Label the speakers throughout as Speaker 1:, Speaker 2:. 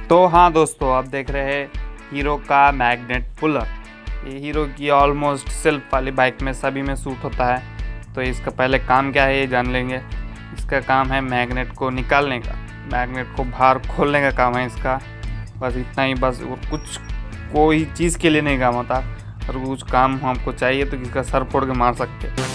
Speaker 1: तो हाँ दोस्तों, आप देख रहे हैं हीरो का मैग्नेट पुलर। ये हीरो की ऑलमोस्ट सेल्फ वाली बाइक में सभी में सूट होता है। तो इसका पहले काम क्या है ये जान लेंगे। इसका काम है मैग्नेट को निकालने का, मैग्नेट को बाहर खोलने का काम है इसका। बस इतना ही, बस वो कुछ कोई चीज़ के लिए नहीं काम होता। और कुछ काम हमको चाहिए तो इसका सर फोड़ के मार सकते हैं।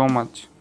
Speaker 1: So much.